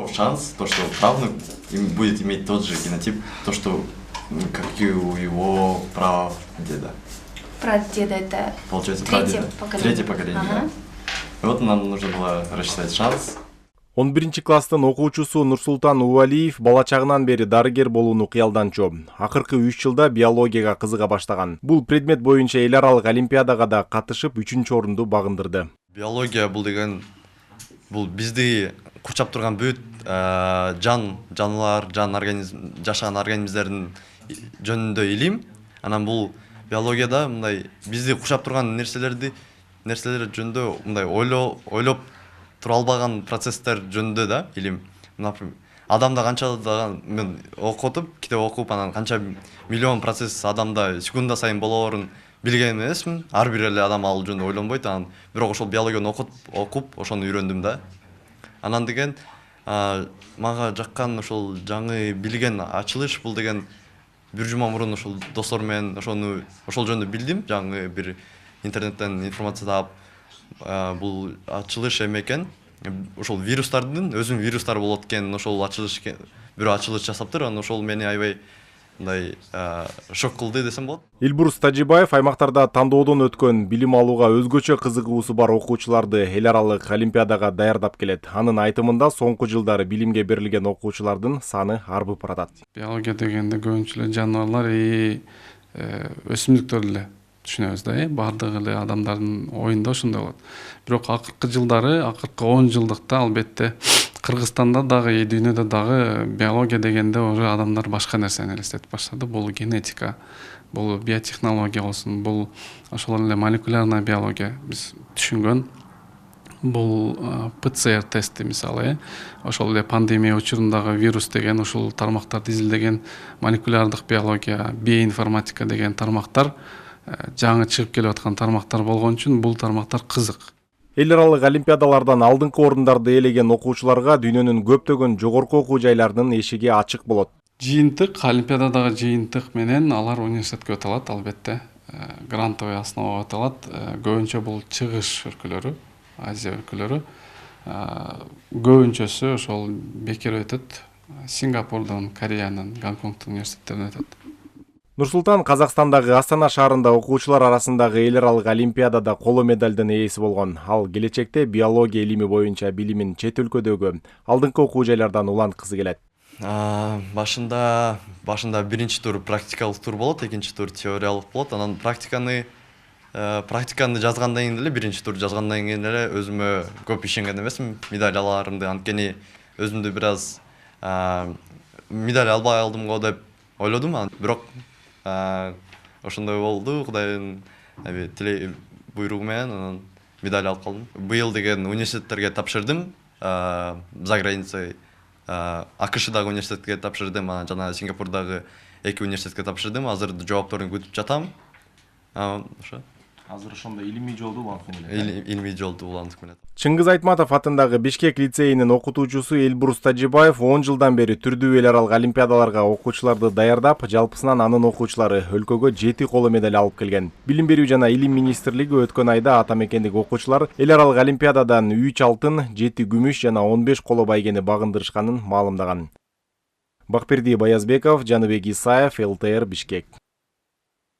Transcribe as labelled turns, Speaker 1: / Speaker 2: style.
Speaker 1: Шанс, то, что правнук будет иметь тот же генотип, то, что как и у его прадеда.
Speaker 2: Прадеда это
Speaker 1: Получается,
Speaker 2: третье
Speaker 1: прадеда.
Speaker 2: поколение.
Speaker 1: Третье поколение,
Speaker 2: Ага.
Speaker 1: да. И вот нам нужно было рассчитать шанс.
Speaker 3: 11 класстын окуучусу Нурсултан Убалиев бала чагынан бери дарыгер болууну кыялданчу. Акыркы 3 жылда биологияга кызыга баштаган. Бул предмет боюнча эл аралык олимпиадага да катышып 3-чү орунду багындырды.
Speaker 1: Биология бул деген бул бизди курчап турган бүт жануар, жашаган организмдердин жөнүндө илим. Анан бул биологияда мындай бизди курчап турган нерселер жөнүндө мындай ойлоп тура албаган процесстер жөнүндө да илим. Например, адамда канча мен китеп окуп, анан канча миллион процесс адамда секунда сайын болоорун билген эмесмин. Ар бир эле адам ал жөнүндө ойлонбойт, анан бирок ошол биологияны окуп, ошону үйрөндүм да. Анан деген мага жаккан ошол жаңы билген ачылыш бул деген бир жума мурун ошол достор менен ошол жөнүндө билдим. Жаңы бир интернеттен информация таап, бул ачылыш эме экен. Ошол вирустардын өзүнүн вирустары болот экен, ошол ачылыш бирөө ачылыш жасаптыр, анан ошол мени аябай мындай шок кылды десем болот.
Speaker 3: Илбурс Тажибаев аймактарда тандоодон өткөн билим алууга өзгөчө кызыгуусу бар окуучуларды эл аралык олимпиадага даярдап келет. Анын айтымында соңку жылдары билимге берилген окуучулардын саны арбып баратат.
Speaker 4: Биология дегенде көбүнчө эле жаныбарлар өсүмдүктөр эле түшүнөбүз да, бардыгы эле адамдардын оюнда ошондой болот. Бирок акыркы жылдары, акыркы 10 жылдыкта албетте Кыргызстанда дагы, дүйнөдө дагы биология дегенде уже адамдар башка нерсени элестетип баштады. Бул генетика, бул биотехнология болсун, бул ошол эле молекулярная биология биз түшүнгөн. Бул ПЦР тести мисалы, ошол эле пандемия учурундагы вирус деген ушул тармактарды изилдеген молекулярдык биология, биоинформатика деген тармактар жаңы чыгып келип аткан тармактар болгон үчүн бул тармактар кызык.
Speaker 3: Эл аралык олимпиадалардан алдыңкы орундарды ээлеген окуучуларга дүйнөнүн көптөгөн жогорку окуу жайларынын эшиги ачык болот.
Speaker 4: Жыйынтык, олимпиададагы жыйынтык менен алар университетке өтө алат, албетте. Грантовый основа өтө алат. Көбүнчө бул чыгыш өлкөлөрү, Азия өлкөлөрү. Көбүнчөсү ошол бекер өтөт. Сингапурдун, Кореянын, Гонконгдун университеттеринен өтөт.
Speaker 3: Нурсултан Казакстандагы Астана шаарында окуучулар арасындагы эл аралык олимпиадада коло медалдын ээси болгон. Ал келечекте биология илими боюнча билимин чет өлкөдөгү алдыңкы окуу жайлардан уланткысы келет.
Speaker 1: Башында биринчи тур практикалык тур болот, экинчи тур теориялык болот. Анан практиканы жазгандан кийин эле, биринчи тур жазгандан кийин эле өзүмө көп ишенген эмесмин. Медаль аларымды, анткени өзүмдү бир аз медаль албай алдымго деп ойлодум, бирок ошондой болду. Кудайдын буйругу менен анан медаль алып калдым. Быйыл деген университеттерге тапшырдым. За границей АКШдагы университетке тапшырдым, анан жана Сингапурдагы 2 университетке тапшырдым. Азыр жоопторун күтүп жатам. Ошо.
Speaker 3: Азыр ошондой илимий жолду уланткым келет.
Speaker 1: Илимий жолду уланткым келет.
Speaker 3: Чыңгыз Айтматов атындагы Бишкек лицейинин окутуучусу Элбурс Тажибаев 10 жылдан бери түрдүү эл аралык олимпиадаларга окуучуларды даярдап, жалпысынан анын окуучулары өлкөгө 7 коло медаль алып келген. Билим берүү жана илим министрлиги өткөн айда ата мекендик окуучулар эл аралык олимпиададан 3 алтын, 7 күмүш жана 15 коло байгени багындырышканын маалымдаган. Бакберди Баязбеков, Жаныбек Исаев, ЛТР, Бишкек.